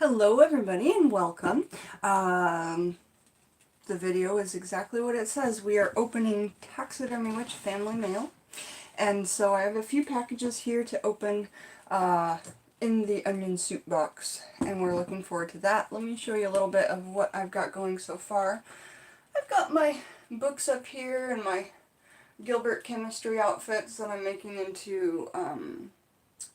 Hello everybody and welcome. The video is exactly what it says. We are opening Taxidermy Witch family mail. And so I have a few packages here to open in the onion soup box. And we're looking forward to that. Let me show you a little bit of what I've got going so far. I've got my books up here and my Gilbert chemistry outfits that I'm making into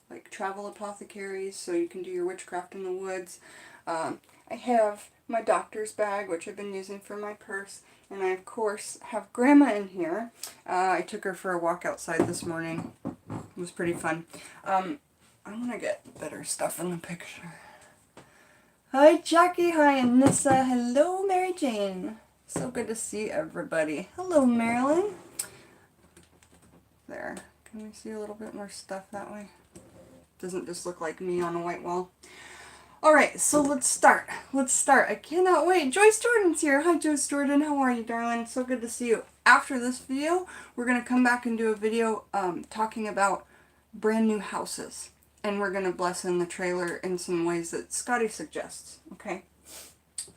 like travel apothecaries, so you can do your witchcraft in the woods. I have my doctor's bag, which I've been using for my purse, and I of course have Grandma in here. I took her for a walk outside this morning. It was pretty fun. I want to get better stuff in the picture. Hi Jackie, hi Anissa, hello Mary Jane. So good to see everybody. Hello Marilyn. There, can we see a little bit more stuff that way? Doesn't just look like me on a white wall. Alright, so let's start. I cannot wait. Joyce Jordan's here. Hi Joyce Jordan, how are you, darling? So good to see you. After this video, we're going to come back and do a video talking about brand new houses. And we're going to bless in the trailer in some ways that Scotty suggests. Okay?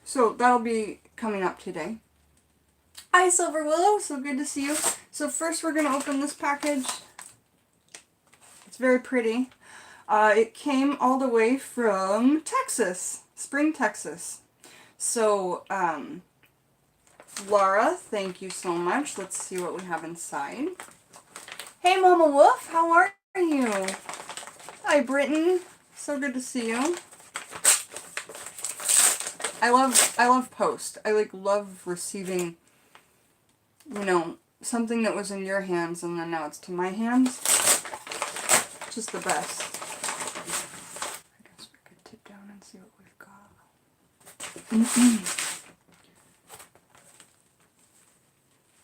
So that'll be coming up today. Hi Silver Willow, so good to see you. So first we're going to open this package. It's very pretty. It came all the way from Texas, Spring, Texas. So, Laura, thank you so much. Let's see what we have inside. Hey, Mama Wolf, how are you? Hi, Britton. So good to see you. I love post. I love receiving, you know, something that was in your hands and then now it's to my hands. Just the best. Down and see what we've got.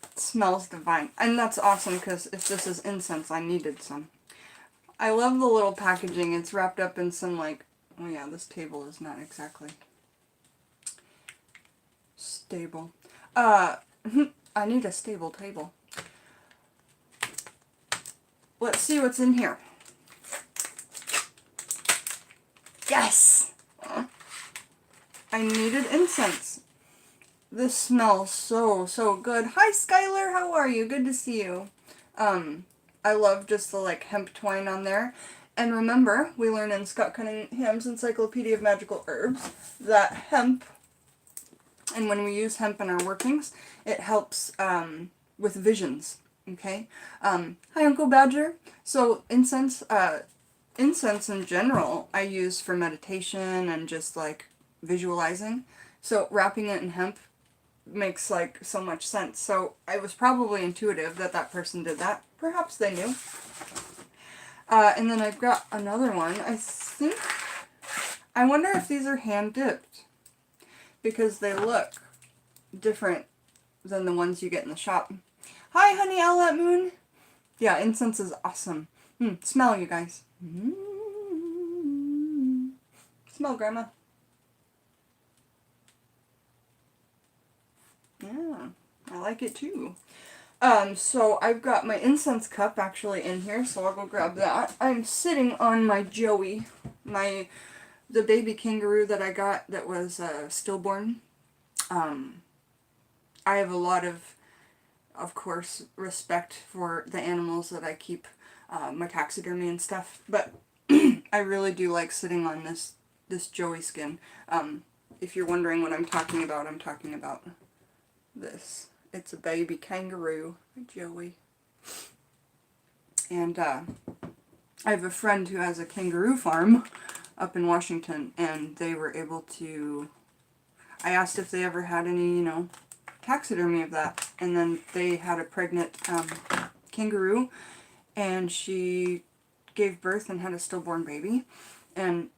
It smells divine. And that's awesome because if this is incense, I needed some. I love the little packaging. It's wrapped up in some like, oh yeah, this table is not exactly stable. I need a stable table. Let's see what's in here. Yes! I needed incense. This smells so good. Hi Skylar, how are you? Good to see you. I love just the like hemp twine on there. And remember, we learned in Scott Cunningham's Encyclopedia of Magical Herbs that hemp, and when we use hemp in our workings, it helps with visions. Okay? Hi Uncle Badger. So incense in general I use for meditation and just like visualizing. So wrapping it in hemp makes like so much sense. So I was probably intuitive that that person did that. Perhaps they knew. And then I've got another one. I wonder if these are hand dipped because they look different than the ones you get in the shop. Hi honey owl at moon. Yeah, incense is awesome. Smell you guys. Smell, Grandma. Yeah, I like it too. So I've got my incense cup actually in here, so I'll go grab that. I'm sitting on my Joey, the baby kangaroo that I got that was stillborn. I have a lot of course, respect for the animals that I keep, my taxidermy and stuff, but I really do like sitting on this Joey skin. If you're wondering what I'm talking about this. It's a baby kangaroo, Joey. And I have a friend who has a kangaroo farm up in Washington, and they were able to, I asked if they ever had any, you know, taxidermy of that, and then they had a pregnant kangaroo, and she gave birth and had a stillborn baby, and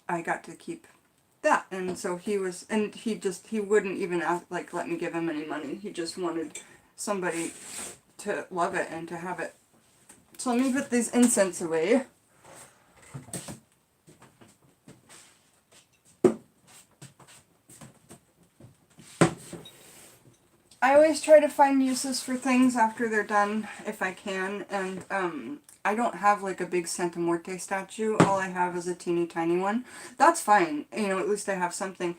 I got to keep that. And so he wouldn't even let me give him any money. He just wanted somebody to love it and to have it. So let me put these incense away. I always try to find uses for things after they're done, if I can, and I don't have like a big Santa Muerte statue. All I have is a teeny tiny one. That's fine. You know, at least I have something.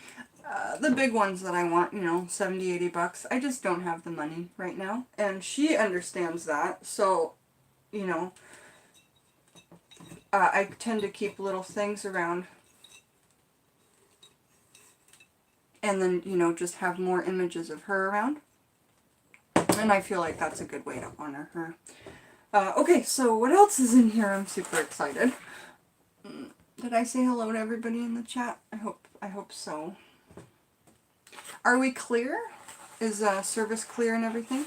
The big ones that I want, you know, 70, 80 bucks. I just don't have the money right now. And she understands that. So, you know, I tend to keep little things around. And then, you know, just have more images of her around. And I feel like that's a good way to honor her. Okay, so what else is in here? I'm super excited. Did I say hello to everybody in the chat? I hope so. Are we clear? Is service clear and everything?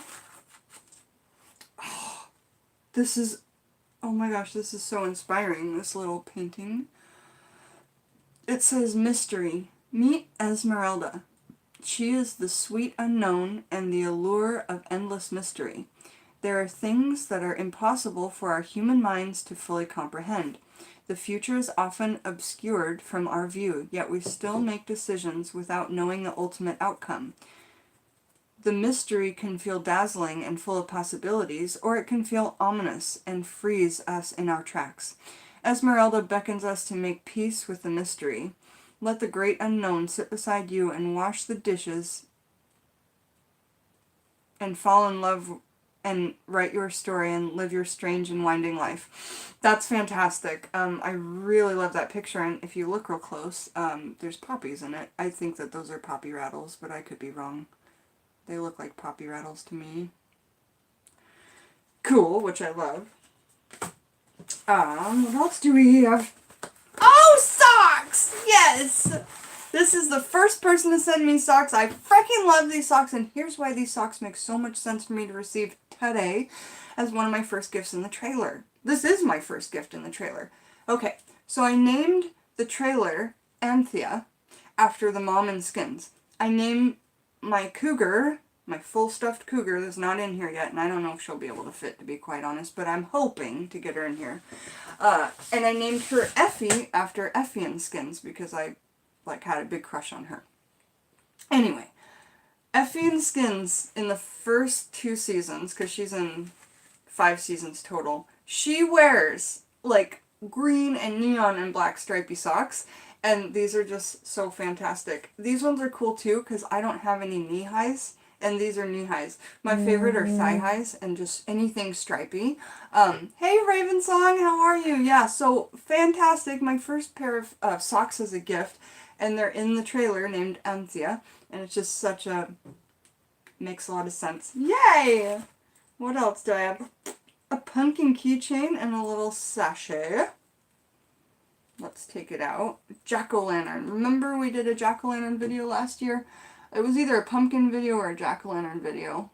Oh, this is, oh my gosh, this is so inspiring, this little painting. It says, mystery. Meet Esmeralda. She is the sweet unknown and the allure of endless mystery. There are things that are impossible for our human minds to fully comprehend. The future is often obscured from our view, yet we still make decisions without knowing the ultimate outcome. The mystery can feel dazzling and full of possibilities, or it can feel ominous and freeze us in our tracks. Esmeralda beckons us to make peace with the mystery. Let the great unknown sit beside you and wash the dishes and fall in love and write your story and live your strange and winding life. That's fantastic. I really love that picture, and if you look real close, there's poppies in it. I think that those are poppy rattles, but I could be wrong. They look like poppy rattles to me. Cool, which I love. What else do we have? Oh, socks! Yes! This is the first person to send me socks. I freaking love these socks, and here's why these socks make so much sense for me to receive today as one of my first gifts in the trailer. This is my first gift in the trailer. Okay, so I named the trailer Anthea after the mom in Skins. I named my cougar, my full stuffed cougar that's not in here yet, and I don't know if she'll be able to fit, to be quite honest, but I'm hoping to get her in here. And I named her Effie after Effie in Skins because I had a big crush on her. Anyway, Effie in Skins in the first 2 seasons, because she's in 5 seasons total, she wears like green and neon and black stripy socks, and these are just so fantastic. These ones are cool too because I don't have any knee highs, and these are knee highs. My favorite are thigh highs and just anything stripy. Hey Raven Song, how are you? Yeah, so fantastic. My first pair of socks as a gift, and they're in the trailer named Anthea, and it's just such a, makes a lot of sense. Yay! What else do I have? A pumpkin keychain and a little sachet. Let's take it out. Jack-o'-lantern. Remember we did a jack-o'-lantern video last year? It was either a pumpkin video or a jack-o'-lantern video.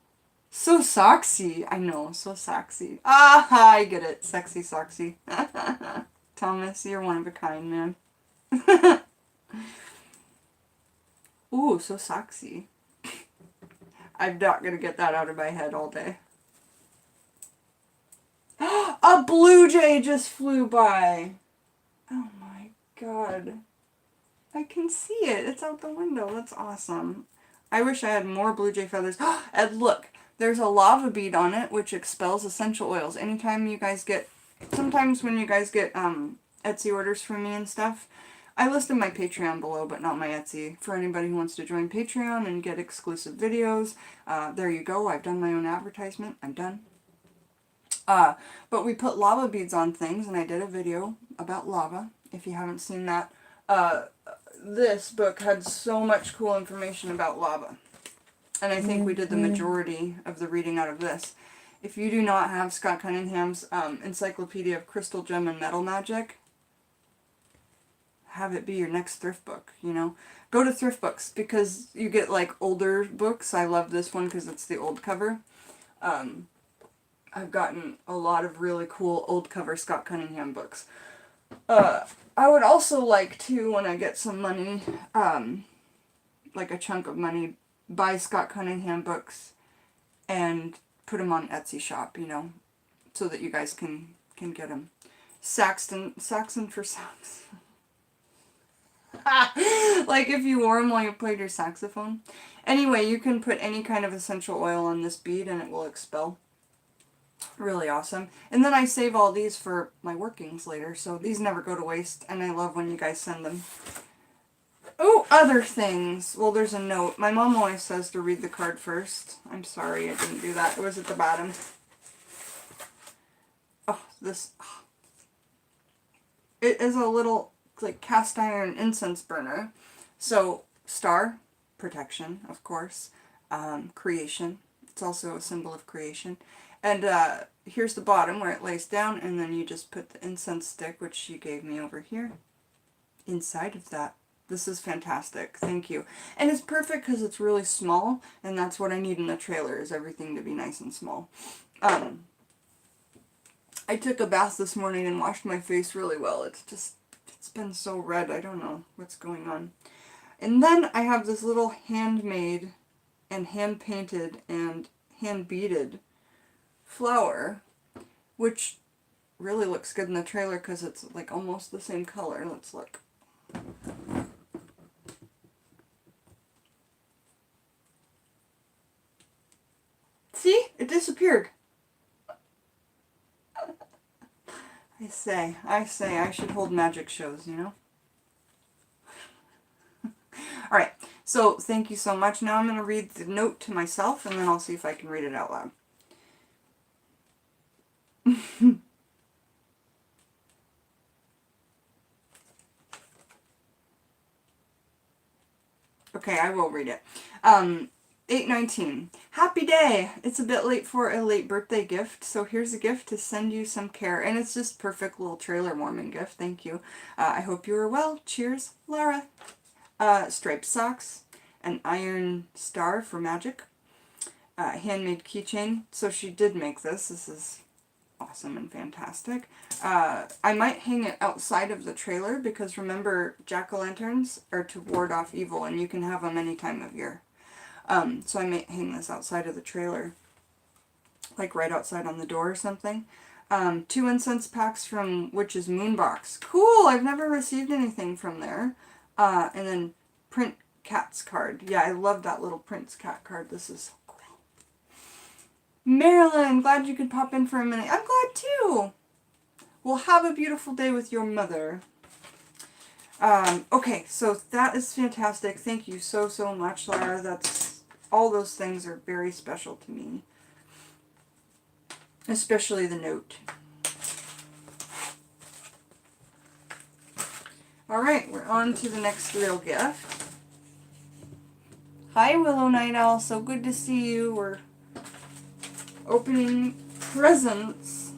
So soxy. I know, so soxy. Ah, I get it. Sexy soxy. Thomas, you're one of a kind, man. Ooh, so soxy. I'm not gonna get that out of my head all day. A blue jay just flew by. Oh my god. I can see it. It's out the window. That's awesome. I wish I had more blue jay feathers. And look, there's a lava bead on it which expels essential oils. Anytime you guys get, sometimes when you guys get Etsy orders from me and stuff, I listed my Patreon below, but not my Etsy. For anybody who wants to join Patreon and get exclusive videos, there you go. I've done my own advertisement. I'm done. But we put lava beads on things, and I did a video about lava, if you haven't seen that. This book had so much cool information about lava. And I think we did the majority of the reading out of this. If you do not have Scott Cunningham's Encyclopedia of Crystal, Gem, and Metal Magic, have it be your next thrift book, you know. Go to thrift books, because you get, like, older books. I love this one because it's the old cover. I've gotten a lot of really cool old cover Scott Cunningham books. I would also like to, when I get some money, like a chunk of money, buy Scott Cunningham books and put them on Etsy shop, you know, so that you guys can get them. Saxon for sax. Like if you wore them while you played your saxophone. Anyway, you can put any kind of essential oil on this bead and it will expel. Really awesome. And then I save all these for my workings later, so these never go to waste, and I love when you guys send them. Oh, other things. Well, there's a note. My mom always says to read the card first. I'm sorry I didn't do that. It was at the bottom. Oh, this... It is a little, like, cast iron incense burner. So, star, protection, of course. Creation. It's also a symbol of creation. And here's the bottom where it lays down, and then you just put the incense stick, which she gave me over here, inside of that. This is fantastic. Thank you. And it's perfect because it's really small, and that's what I need in the trailer, is everything to be nice and small. I took a bath this morning and washed my face really well. It's been so red. I don't know what's going on. And then I have this little handmade and hand-painted and hand-beaded flower, which really looks good in the trailer because it's like almost the same color. Let's look. See? It disappeared. I say, I should hold magic shows, you know? Alright, so thank you so much. Now I'm going to read the note to myself, and then I'll see if I can read it out loud. Okay, I will read it. 8/19. Happy day! It's a bit late for a late birthday gift, so here's a gift to send you some care. And it's just perfect little trailer warming gift. Thank you. I hope you are well. Cheers, Lara. Striped socks, an iron star for magic, handmade keychain. So she did make this. This is awesome and fantastic. I might hang it outside of the trailer because remember, jack-o'-lanterns are to ward off evil, and you can have them any time of year. So I might hang this outside of the trailer, like right outside on the door or something. 2 incense packs from Witch's Moonbox. Cool! I've never received anything from there. And then print cats card. Yeah, I love that little Prince cat card. This is so cool. Marilyn, glad you could pop in for a minute. I'm glad too. Well, have a beautiful day with your mother. Okay, so that is fantastic. Thank you so, so much, Lara. All those things are very special to me. Especially the note. Alright, we're on to the next real gift. Hi, Willow Night Owl. So good to see you. We're opening presents.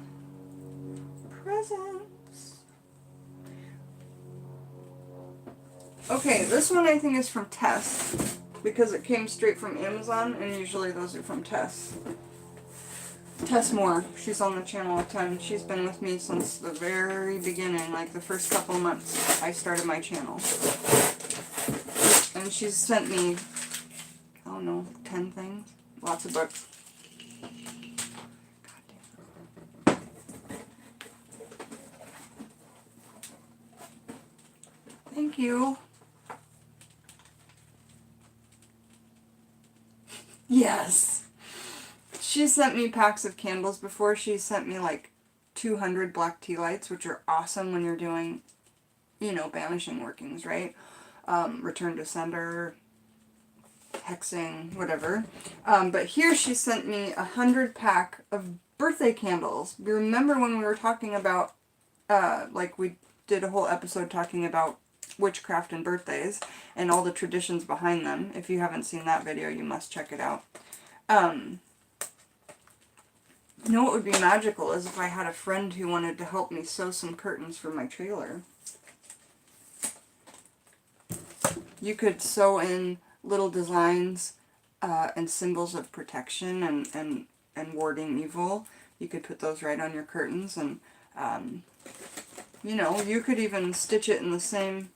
Okay, this one I think is from Tess, because it came straight from Amazon, and usually those are from Tess. Tess Moore, she's on the channel a ton. She's been with me since the very beginning, like the first couple months I started my channel. And she's sent me, I don't know, 10 things. Lots of books. Thank you. Yes. She sent me packs of candles before. She sent me like 200 black tea lights, which are awesome when you're doing, you know, banishing workings, right? Return to sender, hexing, whatever. But here she sent me 100 pack of birthday candles. Remember when we were talking about, like we did a whole episode talking about witchcraft and birthdays and all the traditions behind them. If you haven't seen that video, you must check it out. You know what would be magical is if I had a friend who wanted to help me sew some curtains for my trailer. You could sew in little designs and symbols of protection and warding evil. You could put those right on your curtains, and you know, you could even stitch it in the same...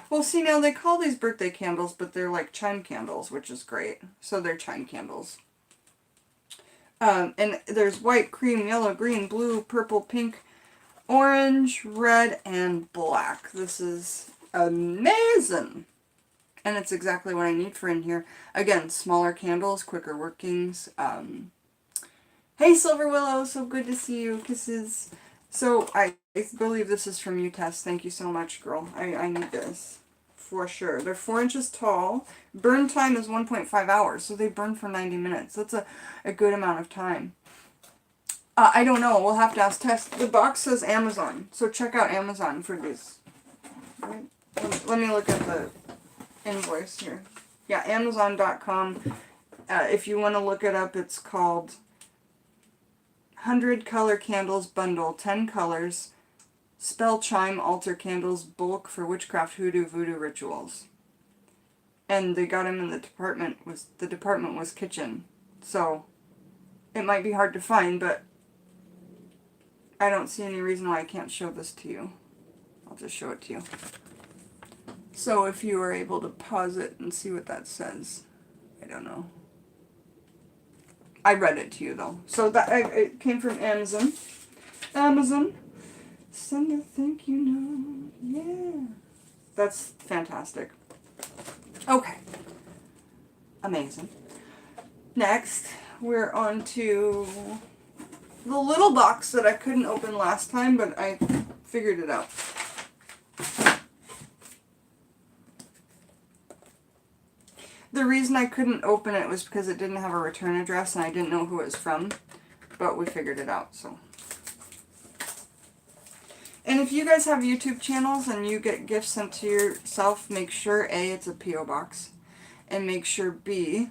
Well, see, now they call these birthday candles, but they're like chime candles, which is great. So they're chime candles. And there's white, cream, yellow, green, blue, purple, pink, orange, red, and black. This is amazing. And it's exactly what I need for in here. Again, smaller candles, quicker workings. Hey, Silver Willow, so good to see you. Kisses. So, I believe this is from you, Tess. Thank you so much, girl. I need this. For sure. They're 4 inches tall. Burn time is 1.5 hours, so they burn for 90 minutes. That's a good amount of time. I don't know. We'll have to ask Tess. The box says Amazon, so check out Amazon for these. Right? Let me look at the invoice here. Yeah, Amazon.com. If you want to look it up, it's called 100 Color Candles Bundle, 10 colors, spell chime altar candles, bulk for witchcraft, hoodoo, voodoo rituals. And they got them in the department was kitchen. So it might be hard to find, but I don't see any reason why I can't show this to you. I'll just show it to you. So if you are able to pause it and see what that says. I don't know. I read it to you though. So that it came from Amazon. Amazon. Send a thank you note. Yeah. That's fantastic. Okay. Amazing. Next, we're on to the little box that I couldn't open last time, but I figured it out. The reason I couldn't open it was because it didn't have a return address and I didn't know who it was from, but we figured it out, so. And if you guys have YouTube channels and you get gifts sent to yourself, make sure A, it's a P.O. box, and make sure B,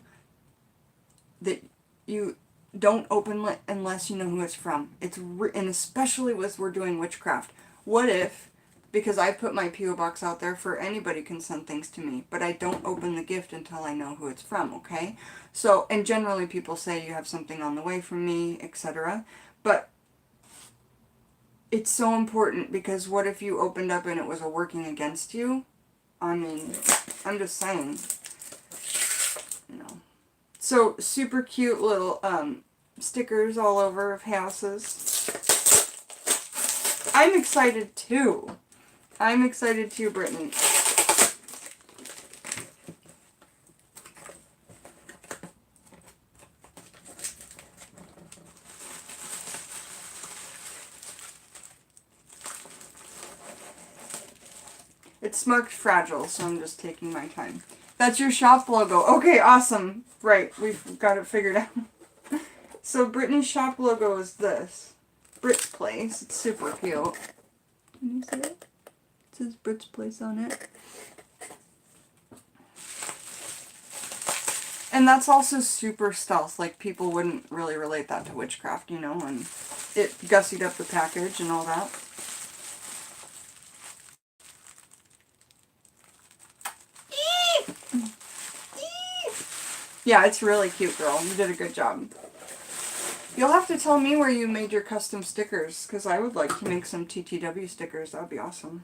that you don't open it unless you know who it's from. And especially with we're doing witchcraft. What if, because I put my P.O. box out there for anybody can send things to me, but I don't open the gift until I know who it's from, okay? So, and generally people say you have something on the way from me, etc. But it's so important because what if you opened up and it was a working against you? I mean, I'm just saying, you know. So, super cute little stickers all over of houses. I'm excited too. I'm excited too, Brittany. It's marked fragile, so I'm just taking my time. That's your shop logo. Okay, awesome. Right, we've got it figured out. So Brittany's shop logo is this. Brit's Place. It's super cute. Can you see it? It says Brit's Place on it. And that's also super stealth. Like, people wouldn't really relate that to witchcraft, you know, and it gussied up the package and all that. Yeah, it's really cute, girl. You did a good job. You'll have to tell me where you made your custom stickers, because I would like to make some TTW stickers. That would be awesome.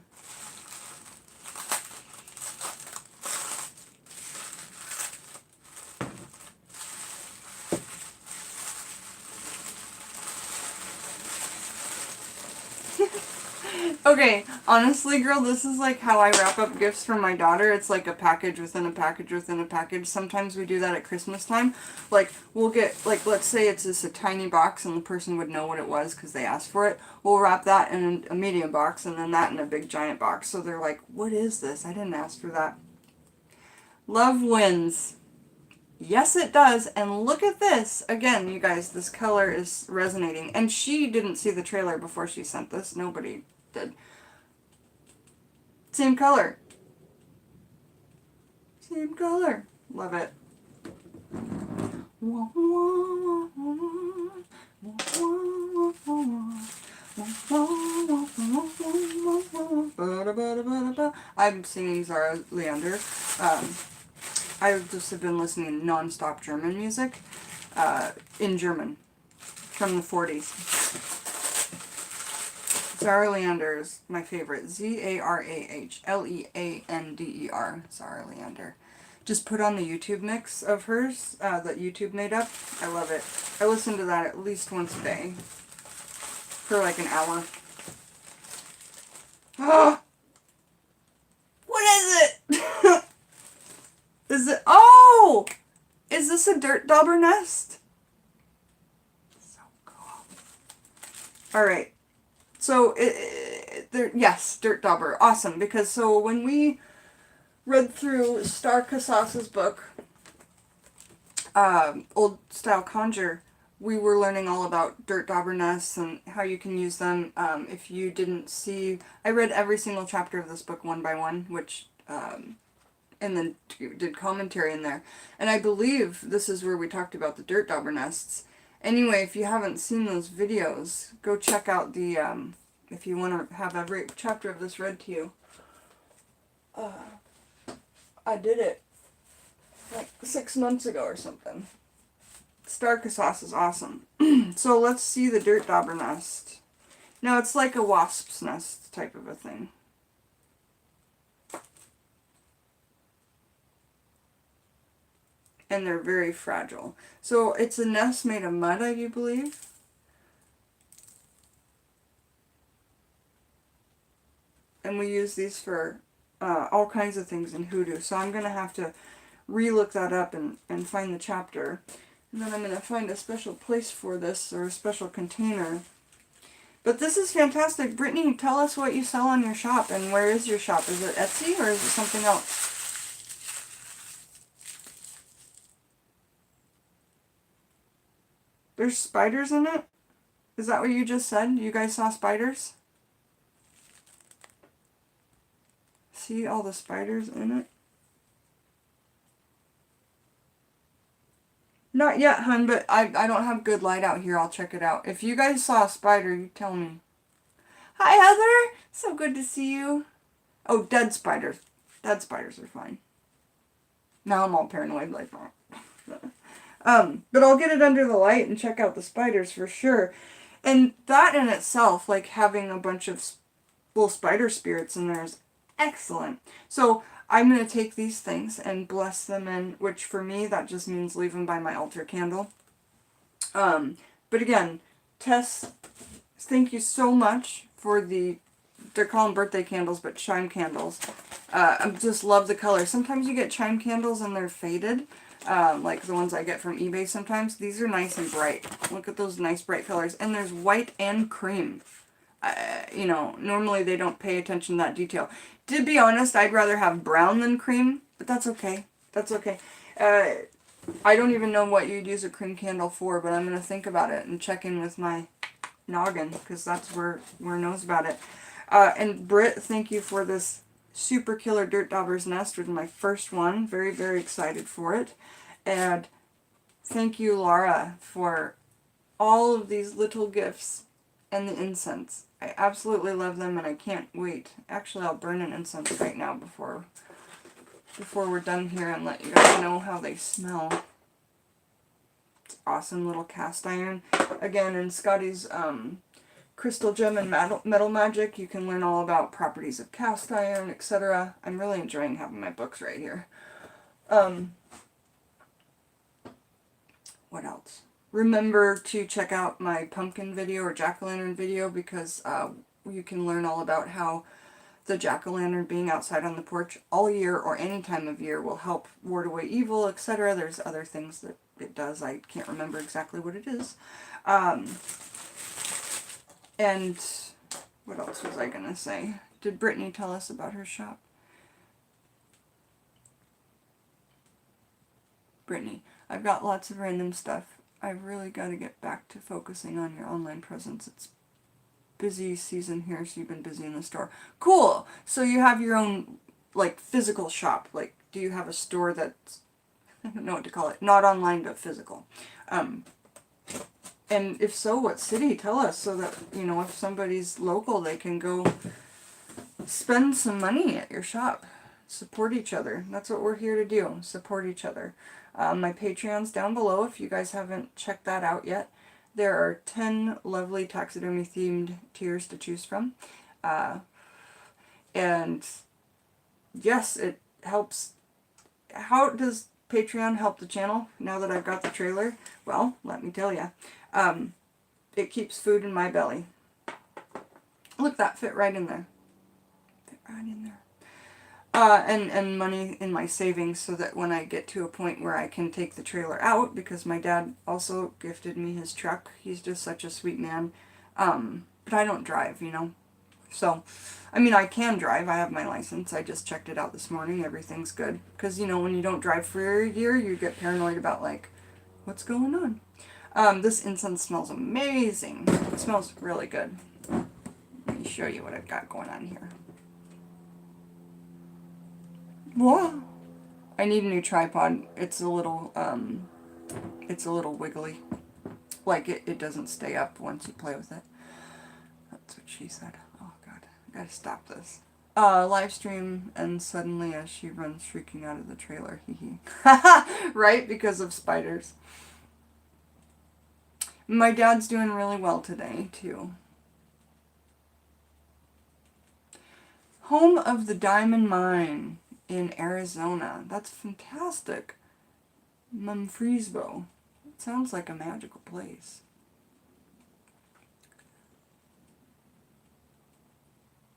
Okay, honestly, girl, this is like how I wrap up gifts for my daughter. It's like a package within a package within a package. Sometimes we do that at Christmas time. Like, we'll get, like, let's say it's just a tiny box and the person would know what it was because they asked for it. We'll wrap that in a medium box and then that in a big giant box. So they're like, what is this? I didn't ask for that. Love wins. Yes, it does. And look at this. Again, you guys, this color is resonating. And she didn't see the trailer before she sent this. Nobody did. Same color. Same color. Love it. I'm singing Zara Leander. I've just been listening non-stop German music in German from the 40s. Zara Leander is my favorite. Zarahleander. Zara Leander. Just put on the YouTube mix of hers that YouTube made up. I love it. I listen to that at least once a day for like an hour. Oh! What is it? Is it? Oh! Is this a dirt dauber nest? So Alright. So, yes, Dirt Dauber. Awesome. Because so when we read through Star Casas's book, Old Style Conjure, we were learning all about dirt dauber nests and how you can use them. If you didn't see, I read every single chapter of this book one by one, which, and then did commentary in there. And I believe this is where we talked about the dirt dauber nests. Anyway, if you haven't seen those videos, go check out the, if you want to have every chapter of this read to you. I did it like 6 months ago or something. Star Casas is awesome. So let's see the dirt dauber nest. Now it's like a wasp's nest type of a thing. And they're very fragile. So it's a nest made of mud, I do believe. And we use these for all kinds of things in hoodoo. So I'm going to have to re-look that up and find the chapter. And then I'm going to find a special place for this, or a special container. But this is fantastic. Brittany, tell us what you sell on your shop, and where is your shop? Is it Etsy, or is it something else? There's spiders in it? Is that what you just said? You guys saw spiders? See all the spiders in it? Not yet, hun, but I don't have good light out here. I'll check it out. If you guys saw a spider, you tell me. Hi, Heather! So good to see you. Oh, dead spiders. Dead spiders are fine. Now I'm all paranoid like that. But I'll get it under the light and check out the spiders for sure. And that in itself, like having a bunch of little spider spirits in there is excellent. So I'm going to take these things and bless them in, which for me, that just means leave them by my altar candle. But again, Tess, thank you so much for they're calling birthday candles, but chime candles. I just love the color. Sometimes you get chime candles and they're faded, like the ones I get from eBay sometimes. These are nice and bright. Look at those nice bright colors. And there's white and cream. You know, normally they don't pay attention to that detail. To be honest, I'd rather have brown than cream, but that's okay. That's okay. I don't even know what you'd use a cream candle for, but I'm going to think about it and check in with my noggin, because that's where knows about it. And Britt, thank you for this super killer Dirt Dauber's Nest, with my first one. Very, very excited for it. And thank you, Laura, for all of these little gifts and the incense. I absolutely love them, and I can't wait. Actually, I'll burn an incense right now before we're done here and let you guys know how they smell. It's awesome little cast iron. Again, in Scotty's Crystal Gem and Metal Magic, you can learn all about properties of cast iron, etc. I'm really enjoying having my books right here. What else? Remember to check out my pumpkin video or jack-o'-lantern video, because you can learn all about how the jack-o'-lantern being outside on the porch all year or any time of year will help ward away evil, etc. There's other things that it does. I can't remember exactly what it is. And what else was I going to say? Did Brittany tell us about her shop? Brittany, I've got lots of random stuff. I've really got to get back to focusing on your online presence. It's busy season here, so you've been busy in the store. Cool! So you have your own, like, physical shop. Like, do you have a store that's, I don't know what to call it, not online, but physical? And if so, what city? Tell us, so that, you know, if somebody's local, they can go spend some money at your shop. Support each other. That's what we're here to do. Support each other. My Patreon's down below if you guys haven't checked that out yet. There are 10 lovely taxidermy themed tiers to choose from. And yes, it helps. How does Patreon help the channel now that I've got the trailer? Well, let me tell you. It keeps food in my belly. Look, that fit right in there. Fit right in there. And money in my savings, so that when I get to a point where I can take the trailer out, because my dad also gifted me his truck. He's just such a sweet man. But I don't drive, you know. So, I mean, I can drive. I have my license. I just checked it out this morning. Everything's good. Because, you know, when you don't drive for a year, you get paranoid about, like, what's going on? This incense smells amazing. It smells really good. Let me show you what I've got going on here. Whoa! I need a new tripod. It's a little wiggly. Like, it doesn't stay up once you play with it. That's what she said. Oh, God. I gotta stop this. Live stream, and suddenly as she runs shrieking out of the trailer. Hee hee. Right? Because of spiders. My dad's doing really well today, too. Home of the Diamond Mine in Arizona. That's fantastic. Mumfreesboro. It sounds like a magical place.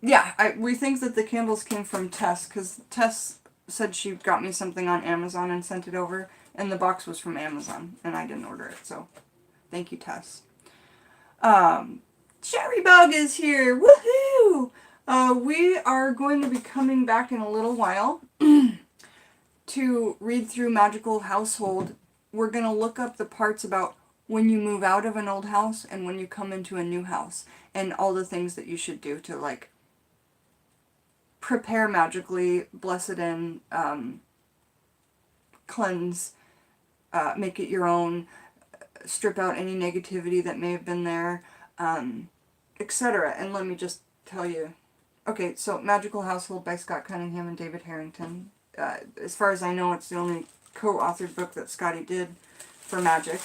Yeah, we think that the candles came from Tess, because Tess said she got me something on Amazon and sent it over, and the box was from Amazon, and I didn't order it, so thank you, Tess. Cherry Bug is here! Woohoo! We are going to be coming back in a little while to read through Magical Household. We're going to look up the parts about when you move out of an old house and when you come into a new house, and all the things that you should do to, like, prepare magically, bless it in, cleanse, make it your own, strip out any negativity that may have been there, etc. And let me just tell you. Okay, so Magical Household by Scott Cunningham and David Harrington. As far as I know, it's the only co-authored book that Scotty did for magic.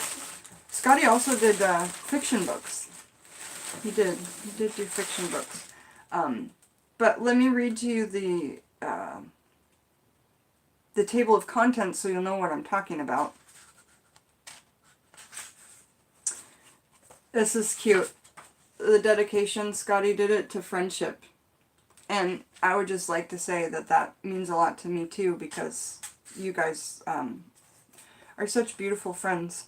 Scotty also did fiction books. He did do fiction books. But let me read to you the table of contents so you'll know what I'm talking about. This is cute. The dedication, Scotty did it to friendship. And I would just like to say that that means a lot to me too, because you guys are such beautiful friends.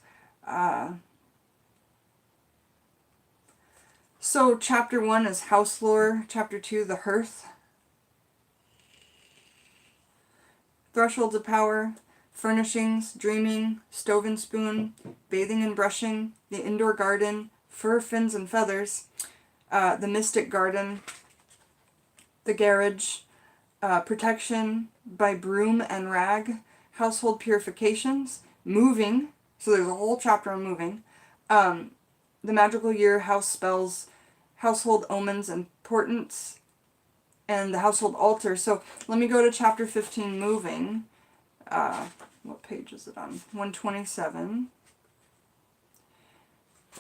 So chapter 1 is house lore, chapter 2 the hearth, thresholds of power, furnishings, dreaming, stove and spoon, bathing and brushing, the indoor garden, fur, fins and feathers, the mystic garden, the garage, protection by broom and rag, household purifications, moving, so there's a whole chapter on moving, the magical year, house spells, household omens and portents, and the household altar. So let me go to chapter 15, moving. What page is it on? 127.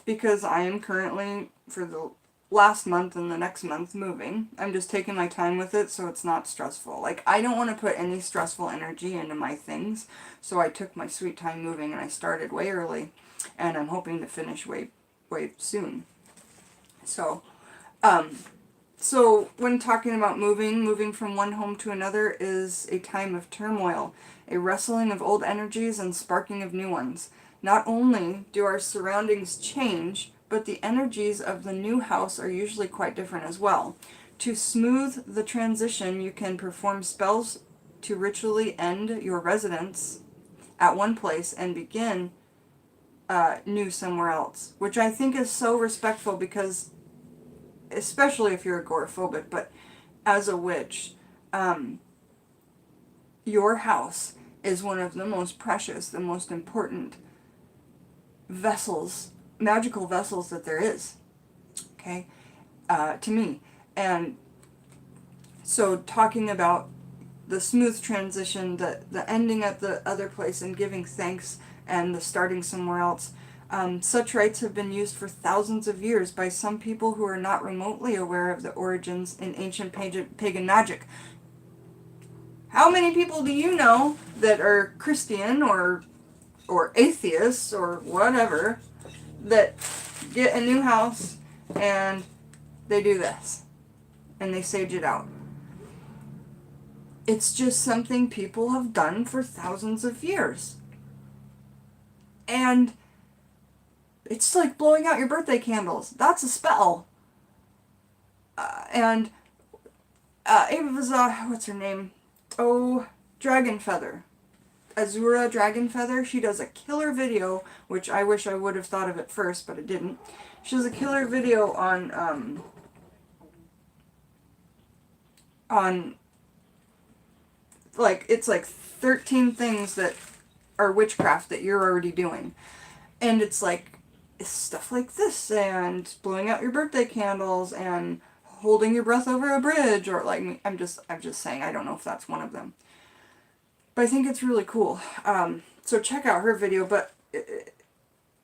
Because I am currently, for the last month and the next month, moving. I'm just taking my time with it so it's not stressful. Like, I don't want to put any stressful energy into my things, so I took my sweet time moving and I started way early, and I'm hoping to finish way soon. So, when talking about moving from one home to another is a time of turmoil, a wrestling of old energies and sparking of new ones. Not only do our surroundings change, but the energies of the new house are usually quite different as well. To smooth the transition, you can perform spells to ritually end your residence at one place and begin new somewhere else, which I think is so respectful, because especially if you're agoraphobic, but as a witch, your house is one of the most precious, the most important vessels, magical vessels that there is, okay, to me. And so talking about the smooth transition, the ending at the other place and giving thanks, and the starting somewhere else, such rites have been used for thousands of years by some people who are not remotely aware of the origins in ancient pagan magic. How many people do you know that are Christian or atheists or whatever that get a new house and they do this and they sage it out? It's just something people have done for thousands of years. And It's like blowing out your birthday candles. That's a spell. And Ava, what's her name? Oh, Dragon Feather. Azura Dragon Feather. She does a killer video, which I wish I would have thought of it first, but I didn't. She does a killer video on like, it's like 13 things that are witchcraft that you're already doing. And it's like, it's stuff like this, and blowing out your birthday candles, and holding your breath over a bridge, or like, I'm just saying, I don't know if that's one of them. But I think it's really cool. So check out her video, but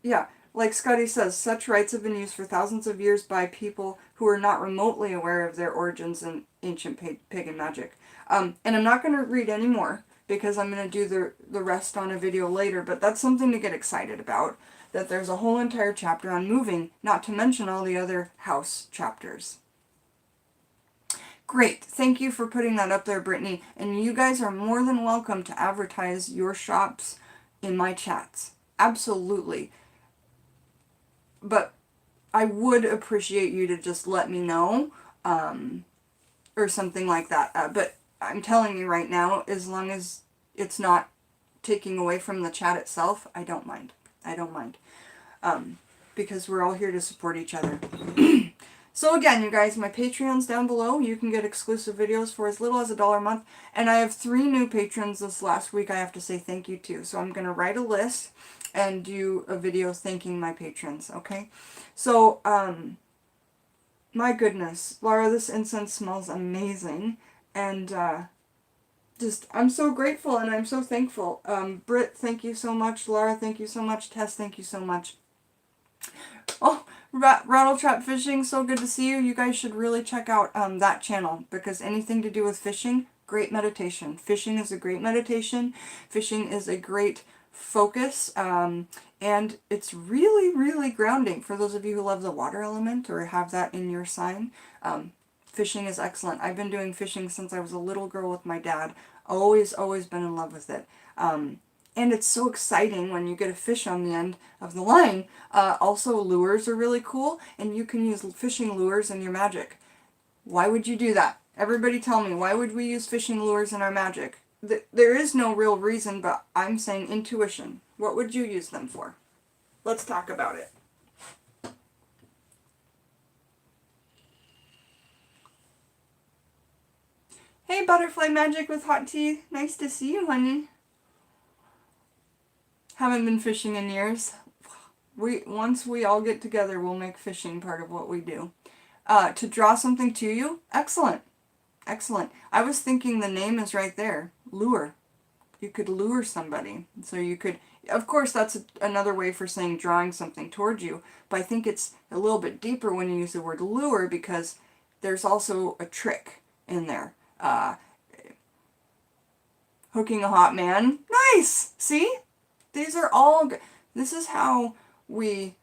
yeah, like Scotty says, such rites have been used for thousands of years by people who are not remotely aware of their origins in ancient pagan magic. And I'm not going to read any more because I'm going to do the rest on a video later, but that's something to get excited about, that there's a whole entire chapter on moving, not to mention all the other house chapters. Great. Thank you for putting that up there, Brittany. And you guys are more than welcome to advertise your shops in my chats. Absolutely. But I would appreciate you to just let me know, or something like that. But I'm telling you right now, as long as it's not taking away from the chat itself, I don't mind. I don't mind. Because we're all here to support each other. So again, you guys, my Patreon's down below. You can get exclusive videos for as little as $1 a month. And I have 3 new patrons this last week I have to say thank you to. So I'm going to write a list and do a video thanking my patrons, okay? So, my goodness, Laura, this incense smells amazing. And, I'm so grateful and I'm so thankful. Britt, thank you so much. Laura, thank you so much. Tess, thank you so much. Oh, Rattletrap Fishing, so good to see you. You guys should really check out that channel, because anything to do with fishing, great meditation. Fishing is a great meditation. Fishing is a great focus, and it's really, really grounding. For those of you who love the water element or have that in your sign, fishing is excellent. I've been doing fishing since I was a little girl with my dad. Always been in love with it. And it's so exciting when you get a fish on the end of the line. Also, lures are really cool, and you can use fishing lures in your magic. Why would you do that? Everybody tell me, why would we use fishing lures in our magic? There is no real reason, but I'm saying intuition. What would you use them for? Let's talk about it. Hey, Butterfly Magic with hot tea. Nice to see you, honey. Haven't been fishing in years. Once we all get together, we'll make fishing part of what we do. To draw something to you? Excellent. Excellent. I was thinking the name is right there. Lure. You could lure somebody. So you could, of course, that's another way for saying drawing something towards you. But I think it's a little bit deeper when you use the word lure, because there's also a trick in there. Hooking a hot man. Nice! See? These are all, this is how we,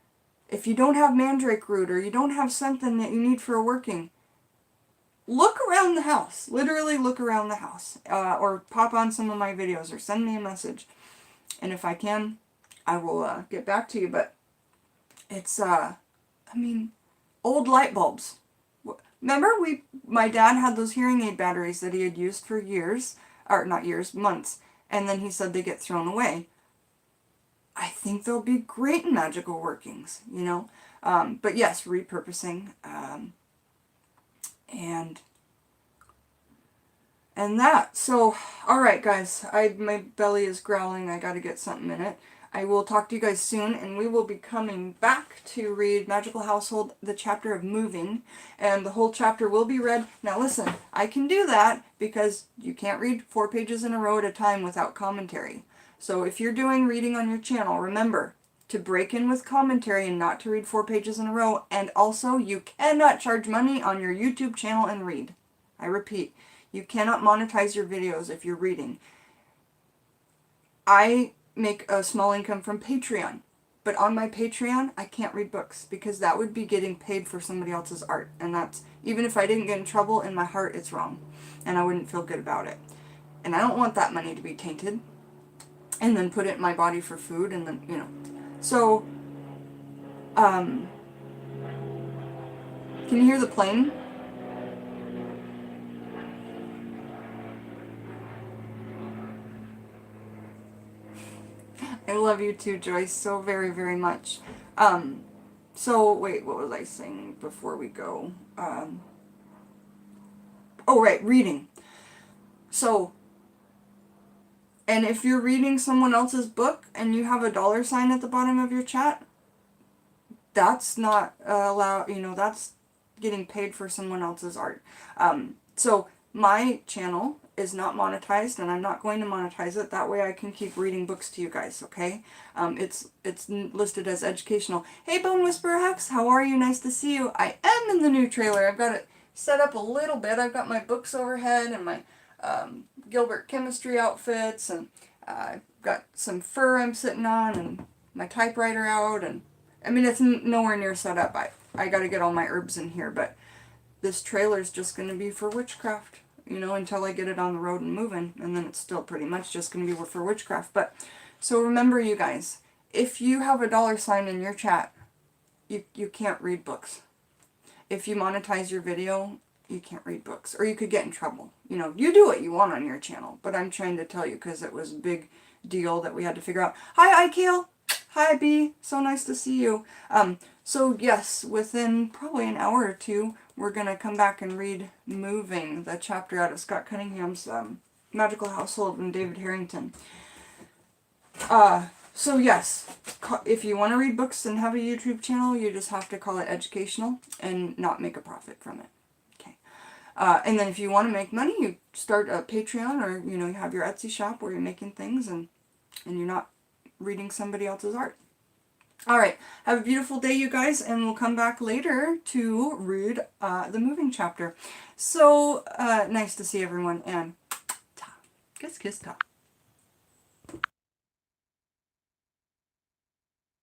if you don't have mandrake root or you don't have something that you need for a working, look around the house. Literally look around the house. Or pop on some of my videos or send me a message. And if I can, I will get back to you. But it's, old light bulbs. Remember, my dad had those hearing aid batteries that he had used for years, or not years, months. And then he said they get thrown away. I think they'll be great in magical workings, you know. But yes, repurposing. And that. So, alright guys, my belly is growling. I gotta get something in it. I will talk to you guys soon, and we will be coming back to read Magical Household, the chapter of moving, and the whole chapter will be read. Now listen, I can do that because you can't read 4 pages in a row at a time without commentary. So if you're doing reading on your channel, remember to break in with commentary and not to read 4 pages in a row. And also, you cannot charge money on your YouTube channel and read. I repeat, you cannot monetize your videos if you're reading. I make a small income from Patreon, but on my Patreon, I can't read books because that would be getting paid for somebody else's art. And that's, even if I didn't get in trouble, in my heart, it's wrong. And I wouldn't feel good about it. And I don't want that money to be tainted and then put it in my body for food, and then, you know. So Can you hear the plane? I love you too, Joyce, so very, very much. So, wait, what was I saying before we go? Oh, right, reading. So, and if you're reading someone else's book and you have a $sign at the bottom of your chat, that's not allowed, that's getting paid for someone else's art. So my channel is not monetized, and I'm not going to monetize it. That way I can keep reading books to you guys, okay? It's listed as educational. Hey, Bone Whisperer Hex, how are you? Nice to see you. I am in the new trailer. I've got it set up a little bit. I've got my books overhead and my Gilbert chemistry outfits, and I've got some fur I'm sitting on, and my typewriter out, and I mean, it's nowhere near set up. I got to get all my herbs in here, but this trailer is just going to be for witchcraft, until I get it on the road and moving, and then it's still pretty much just going to be for witchcraft. But, so remember, you guys, if you have a $sign in your chat, you can't read books. If you monetize your video, you can't read books, or you could get in trouble. You do what you want on your channel, but I'm trying to tell you because it was a big deal that we had to figure out. Hi, Ikale! Hi, B. So nice to see you. So yes, within probably an hour or two, we're going to come back and read Moving, the chapter out of Scott Cunningham's Magical Household and David Harrington. So yes, if you want to read books and have a YouTube channel, you just have to call it educational and not make a profit from it. Okay. And then if you want to make money, you start a Patreon, or, you have your Etsy shop where you're making things and you're not reading somebody else's art. Alright, have a beautiful day, you guys, and we'll come back later to read the Moving chapter. So, nice to see everyone, and ta. Kiss, kiss, ta.